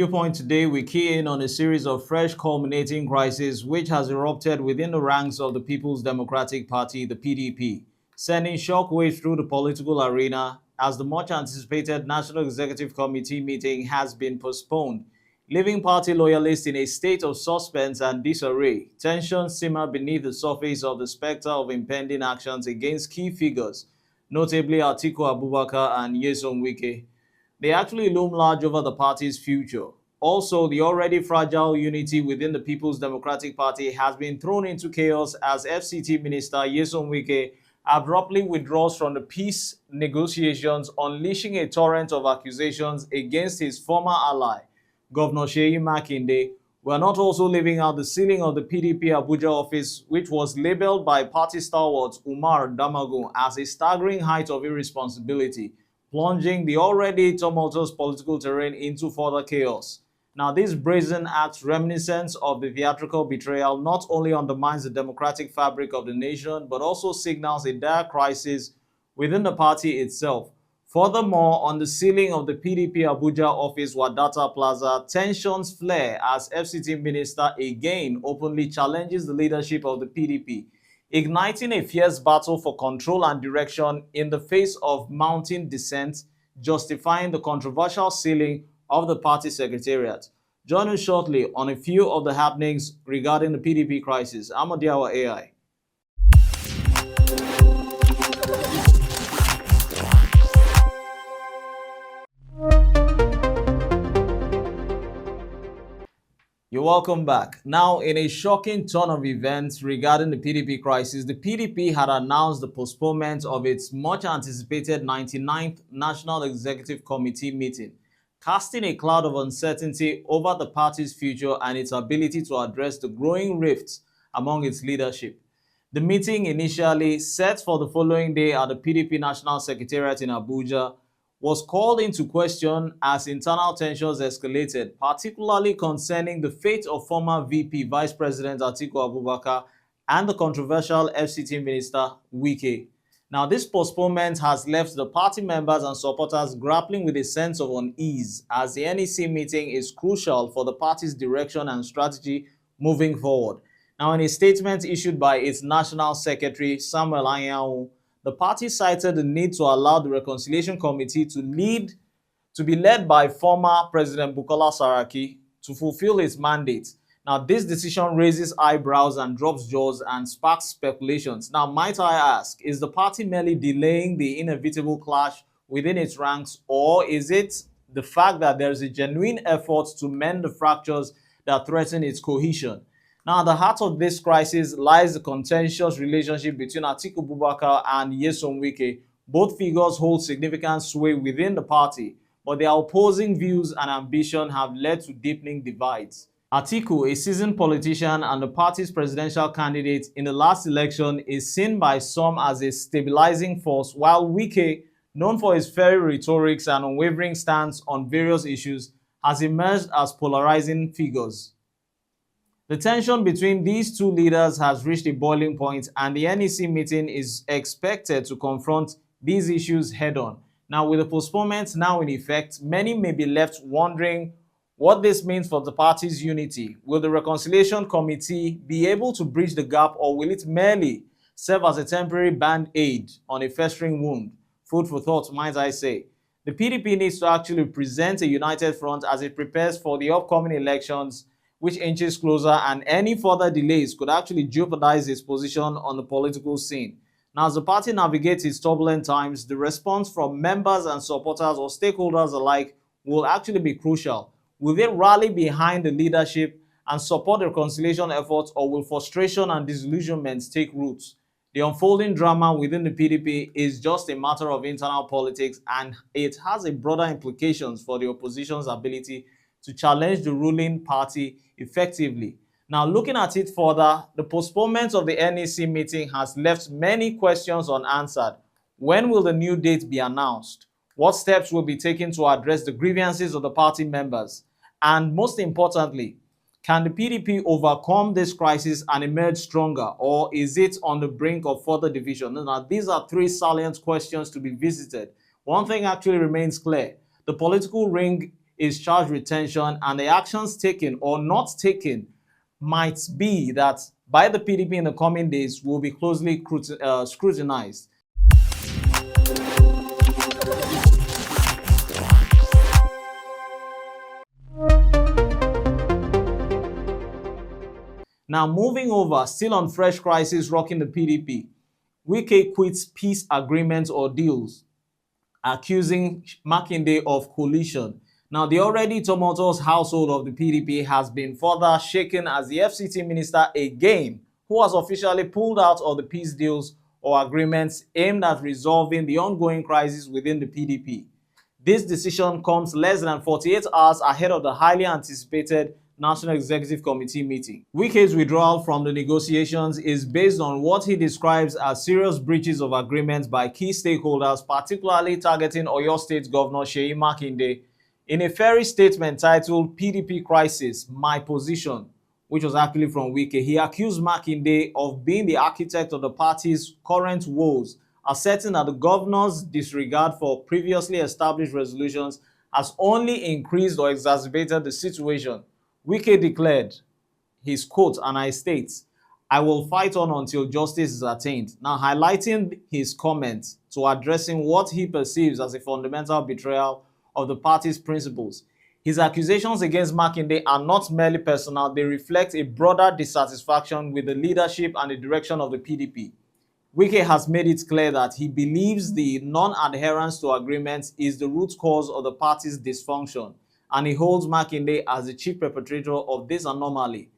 Viewpoint today, we key in on a series of fresh culminating crises which has erupted within the ranks of the People's Democratic Party, the PDP, sending shockwaves through the political arena as the much-anticipated National Executive Committee meeting has been postponed, leaving party loyalists in a state of suspense and disarray. Tensions simmer beneath the surface of the specter of impending actions against key figures, notably Atiku Abubakar and Nyesom Wike. They actually loom large over the party's future. Also, the already fragile unity within the People's Democratic Party has been thrown into chaos as FCT Minister Nyesom Wike abruptly withdraws from the peace negotiations, unleashing a torrent of accusations against his former ally, Governor Seyi Makinde. We are not also leaving out the sealing of the PDP Abuja office, which was labeled by party stalwart Umar Damagun as a staggering height of irresponsibility, plunging the already tumultuous political terrain into further chaos. Now, this brazen act, reminiscent of the theatrical betrayal, not only undermines the democratic fabric of the nation, but also signals a dire crisis within the party itself. Furthermore, on the ceiling of the PDP Abuja office Wadata Plaza, tensions flare as FCT Minister again openly challenges the leadership of the PDP, igniting a fierce battle for control and direction in the face of mounting dissent, justifying the controversial sealing of the party secretariat. Join us shortly on a few of the happenings regarding the PDP crisis. I'm Odiawa AI. You're welcome back. Now, in a shocking turn of events regarding the PDP crisis, the PDP had announced the postponement of its much-anticipated 99th National Executive Committee meeting, casting a cloud of uncertainty over the party's future and its ability to address the growing rifts among its leadership. The meeting, initially set for the following day at the PDP National Secretariat in Abuja, was called into question as internal tensions escalated, particularly concerning the fate of former VP Vice President Atiku Abubakar and the controversial FCT Minister Wike. Now, this postponement has left the party members and supporters grappling with a sense of unease, as the NEC meeting is crucial for the party's direction and strategy moving forward. Now, in a statement issued by its National Secretary, Samuel Anyanwu, the party cited the need to allow the Reconciliation Committee to be led by former President Bukola Saraki to fulfill its mandate. Now, this decision raises eyebrows and drops jaws and sparks speculations. Now, might I ask, is the party merely delaying the inevitable clash within its ranks, or is it the fact that there is a genuine effort to mend the fractures that threaten its cohesion? Now, at the heart of this crisis lies the contentious relationship between Atiku Abubakar and Nyesom Wike. Both figures hold significant sway within the party, but their opposing views and ambition have led to deepening divides. Atiku, a seasoned politician and the party's presidential candidate in the last election, is seen by some as a stabilizing force, while Wike, known for his fiery rhetorics and unwavering stance on various issues, has emerged as polarizing figures. The tension between these two leaders has reached a boiling point, and the NEC meeting is expected to confront these issues head-on. Now, with the postponement now in effect, many may be left wondering what this means for the party's unity. Will the Reconciliation Committee be able to bridge the gap, or will it merely serve as a temporary band-aid on a festering wound? Food for thought, might I say. The PDP needs to actually present a united front as it prepares for the upcoming elections, which inches closer, and any further delays could actually jeopardize its position on the political scene. Now, as the party navigates its turbulent times, the response from members and supporters or stakeholders alike will actually be crucial. Will they rally behind the leadership and support the reconciliation efforts, or will frustration and disillusionment take roots? The unfolding drama within the PDP is just a matter of internal politics, and it has a broader implications for the opposition's ability to challenge the ruling party effectively. Now, looking at it further, the postponement of the NEC meeting has left many questions unanswered. When will the new date be announced? What steps will be taken to address the grievances of the party members? And most importantly, can the PDP overcome this crisis and emerge stronger, or is it on the brink of further division? Now, these are three salient questions to be visited. One thing actually remains clear. The political ring is charged retention, and the actions taken or not taken might be that by the PDP in the coming days will be closely scrutinized. Now, moving over, still on fresh crisis rocking the PDP, Wike quits peace agreements or deals, accusing Makinde of collusion. Now, the already tumultuous household of the PDP has been further shaken as the FCT Minister again, who has officially pulled out of the peace deals or agreements aimed at resolving the ongoing crisis within the PDP. This decision comes less than 48 hours ahead of the highly anticipated National Executive Committee meeting. Wike's withdrawal from the negotiations is based on what he describes as serious breaches of agreements by key stakeholders, particularly targeting Oyo State Governor Seyi Makinde. In a fairy statement titled PDP Crisis, My Position, which was actually from Wike, he accused Makinde of being the architect of the party's current woes, asserting that the governor's disregard for previously established resolutions has only increased or exacerbated the situation. Wike declared his quote, and I state, "I will fight on until justice is attained," now highlighting his comments to addressing what he perceives as a fundamental betrayal of the party's principles. His accusations against Makinde are not merely personal, they reflect a broader dissatisfaction with the leadership and the direction of the PDP. Wike has made it clear that he believes the non-adherence to agreements is the root cause of the party's dysfunction, and he holds Makinde as the chief perpetrator of this anomaly.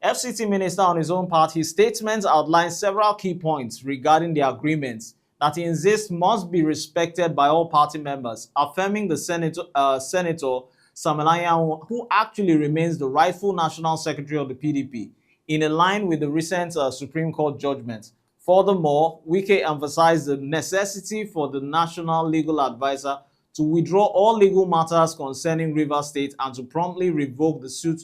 FCT Minister, on his own part, his statements outline several key points regarding the agreements that he insists must be respected by all party members, affirming the Senator Samalayan, who actually remains the rightful National Secretary of the PDP, in line with the recent Supreme Court judgment. Furthermore, Wike emphasized the necessity for the National Legal Advisor to withdraw all legal matters concerning Rivers State and to promptly revoke the suit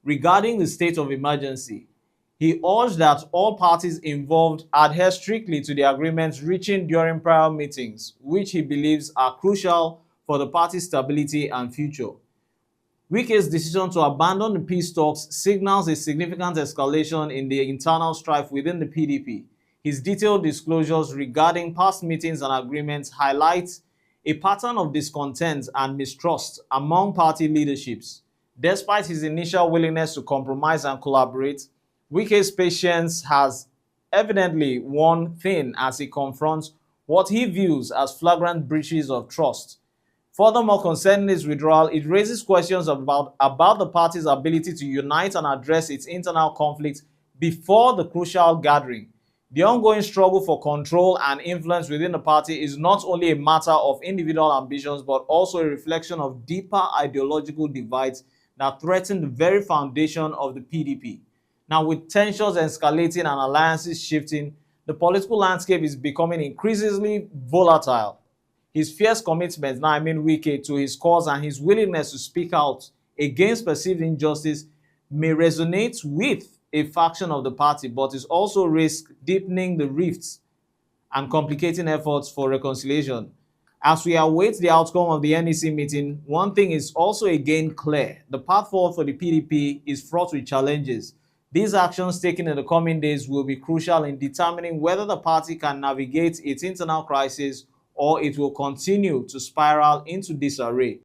regarding the state of emergency. He urged that all parties involved adhere strictly to the agreements reached during prior meetings, which he believes are crucial for the party's stability and future. Wike's decision to abandon the peace talks signals a significant escalation in the internal strife within the PDP. His detailed disclosures regarding past meetings and agreements highlight a pattern of discontent and mistrust among party leaderships. Despite his initial willingness to compromise and collaborate, Wike's patience has evidently worn thin as he confronts what he views as flagrant breaches of trust. Furthermore, concerning his withdrawal, it raises questions about the party's ability to unite and address its internal conflicts before the crucial gathering. The ongoing struggle for control and influence within the party is not only a matter of individual ambitions, but also a reflection of deeper ideological divides that threaten the very foundation of the PDP. Now, with tensions escalating and alliances shifting, the political landscape is becoming increasingly volatile. His fierce commitment, now I mean Wike, to his cause and his willingness to speak out against perceived injustice may resonate with a faction of the party, but is also risk deepening the rifts and complicating efforts for reconciliation. As we await the outcome of the NEC meeting, one thing is also again clear. The path forward for the PDP is fraught with challenges. These actions taken in the coming days will be crucial in determining whether the party can navigate its internal crisis or it will continue to spiral into disarray.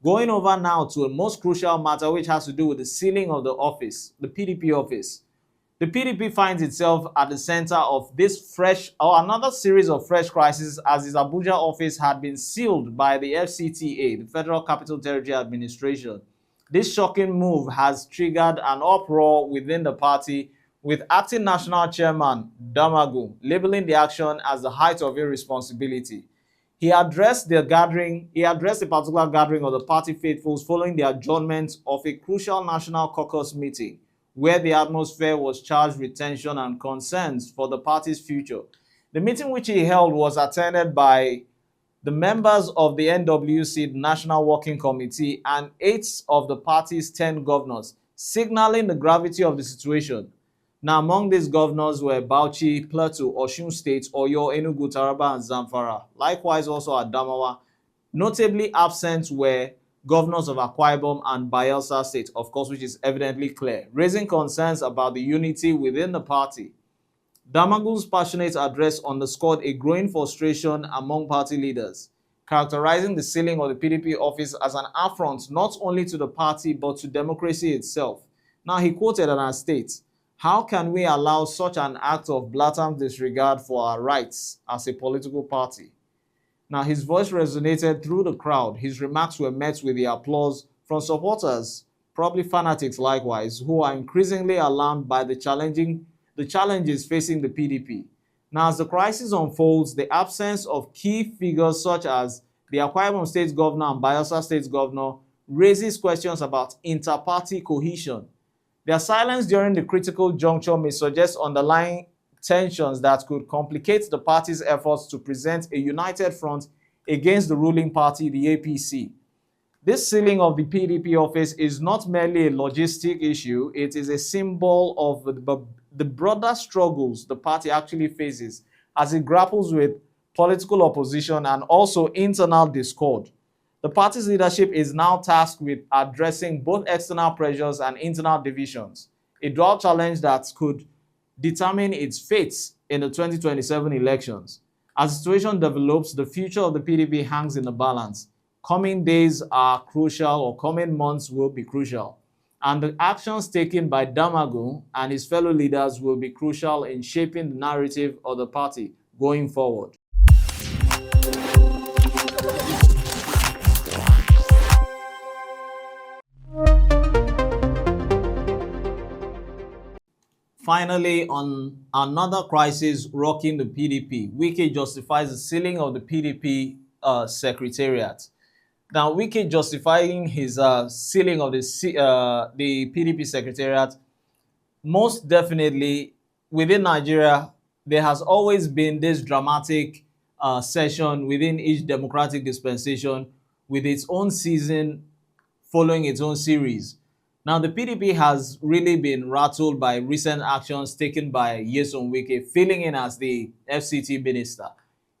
Going over now to a most crucial matter which has to do with the sealing of the office, the PDP office. The PDP finds itself at the center of this fresh or another series of fresh crises as its Abuja office had been sealed by the FCTA, the Federal Capital Territory Administration. This shocking move has triggered an uproar within the party, with acting national chairman Damagun labeling the action as the height of irresponsibility. He addressed a particular gathering of the party faithfuls following the adjournment of a crucial national caucus meeting, where the atmosphere was charged with tension and concerns for the party's future. The meeting which he held was attended by the members of the NWC, the National Working Committee, and 8 of the party's 10 governors, signaling the gravity of the situation. Now, among these governors were Bauchi, Plateau, Osun State, Oyo, Enugu, Taraba, and Zamfara. Likewise, also Adamawa. Notably absent were governors of Akwa Ibom and Bayelsa State, of course, which is evidently clear, raising concerns about the unity within the party. Damagun's passionate address underscored a growing frustration among party leaders, characterizing the sealing of the PDP office as an affront not only to the party but to democracy itself. Now, he quoted and states, "How can we allow such an act of blatant disregard for our rights as a political party?" Now, his voice resonated through the crowd. His remarks were met with the applause from supporters, probably fanatics likewise, who are increasingly alarmed by the challenges facing the PDP. Now, as the crisis unfolds, the absence of key figures such as the Akwa Ibom State Governor and Bayelsa State Governor raises questions about inter-party cohesion. Their silence during the critical juncture may suggest underlying tensions that could complicate the party's efforts to present a united front against the ruling party, the APC. This sealing of the PDP office is not merely a logistic issue, it is a symbol of the broader struggles the party actually faces as it grapples with political opposition and also internal discord. The party's leadership is now tasked with addressing both external pressures and internal divisions, a dual challenge that could determine its fate in the 2027 elections. As the situation develops, the future of the PDP hangs in the balance. Coming days are crucial, or coming months will be crucial. And the actions taken by Damagun and his fellow leaders will be crucial in shaping the narrative of the party going forward. Finally, on another crisis rocking the PDP, Wike justifies the sealing of the PDP secretariat. Now, Wike justifying his sealing of the PDP secretariat, most definitely within Nigeria, there has always been this dramatic session within each democratic dispensation with its own season following its own series. Now, the PDP has really been rattled by recent actions taken by Nyesom Wike, filling in as the FCT Minister.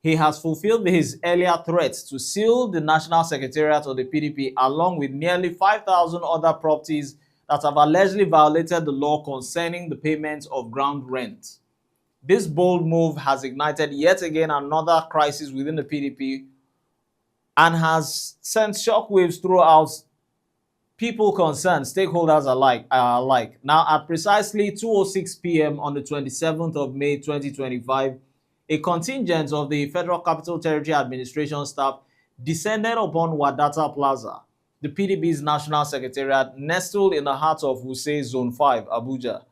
He has fulfilled his earlier threats to seal the National Secretariat of the PDP along with nearly 5,000 other properties that have allegedly violated the law concerning the payment of ground rent. This bold move has ignited yet again another crisis within the PDP and has sent shockwaves throughout people concerned, stakeholders alike. Now, at precisely 2:06 p.m. on the 27th of May 2025, a contingent of the Federal Capital Territory Administration staff descended upon Wadata Plaza, the PDP's national secretariat nestled in the heart of Wuse Zone 5, Abuja.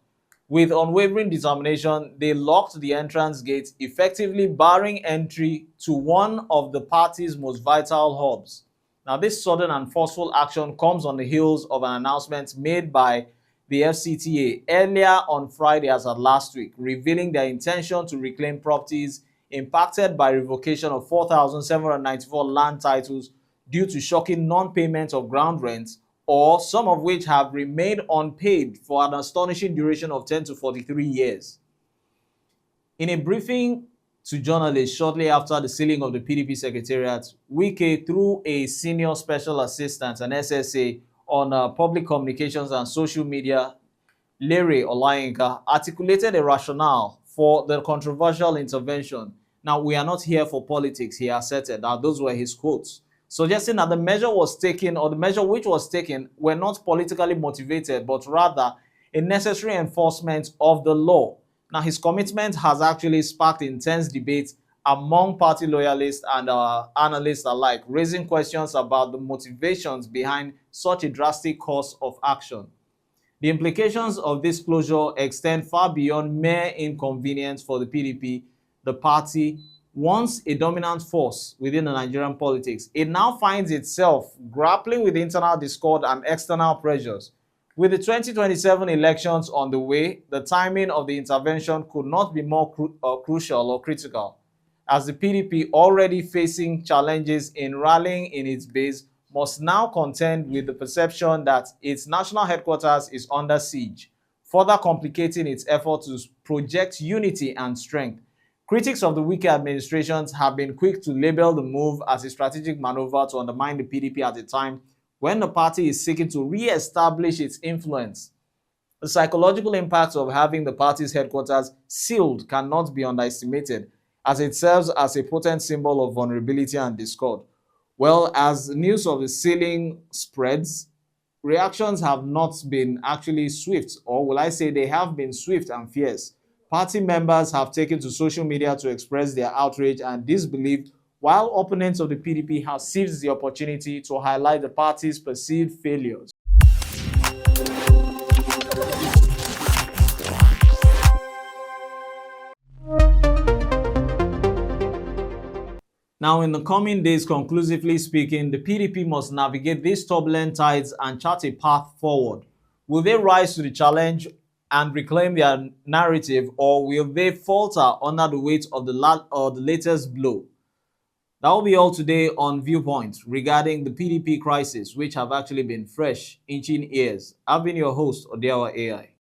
With unwavering determination, they locked the entrance gate, effectively barring entry to one of the party's most vital hubs. Now, this sudden and forceful action comes on the heels of an announcement made by the FCTA earlier on Friday as of last week, revealing their intention to reclaim properties impacted by revocation of 4,794 land titles due to shocking non-payment of ground rent, or some of which have remained unpaid for an astonishing duration of 10 to 43 years. In a briefing to journalists shortly after the sealing of the PDP secretariat, Wike, through a senior special assistant and SSA on public communications and social media, Lere Olayinka, articulated a rationale for the controversial intervention. Now, we are not here for politics, he asserted. Now, those were his quotes, suggesting that the measure was taken, or the measure which was taken, were not politically motivated, but rather a necessary enforcement of the law. Now, his commitment has actually sparked intense debate among party loyalists and analysts alike, raising questions about the motivations behind such a drastic course of action. The implications of this closure extend far beyond mere inconvenience for the PDP, the party, once a dominant force within the Nigerian politics. It now finds itself grappling with internal discord and external pressures. With the 2027 elections on the way, the timing of the intervention could not be more crucial or critical, as the PDP, already facing challenges in rallying in its base, must now contend with the perception that its national headquarters is under siege, further complicating its effort to project unity and strength. Critics of the Wike administrations have been quick to label the move as a strategic maneuver to undermine the PDP at a time when the party is seeking to re-establish its influence. The psychological impact of having the party's headquarters sealed cannot be underestimated, as it serves as a potent symbol of vulnerability and discord. Well, as news of the sealing spreads, reactions have not been actually swift, or will I say they have been swift and fierce. Party members have taken to social media to express their outrage and disbelief, while opponents of the PDP have seized the opportunity to highlight the party's perceived failures. Now, in the coming days, conclusively speaking, the PDP must navigate these turbulent tides and chart a path forward. Will they rise to the challenge and reclaim their narrative, or will they falter under the weight of the latest blow? That will be all today on Viewpoint regarding the PDP crisis, which have actually been fresh, inching ears. I've been your host, Odeawa AI.